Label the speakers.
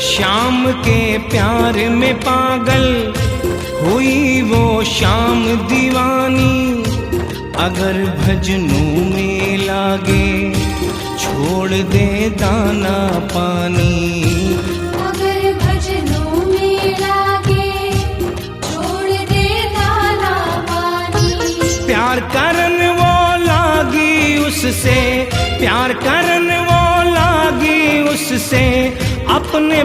Speaker 1: शाम के प्यार में पागल हुई वो शाम दीवानी। अगर भजनों में लागे छोड़ दे दाना पानी।
Speaker 2: अगर भजनों में लागे छोड़ दे दाना पानी।
Speaker 1: प्यार करन वो लागी उससे, प्यार करन वो लागी उससे, अपने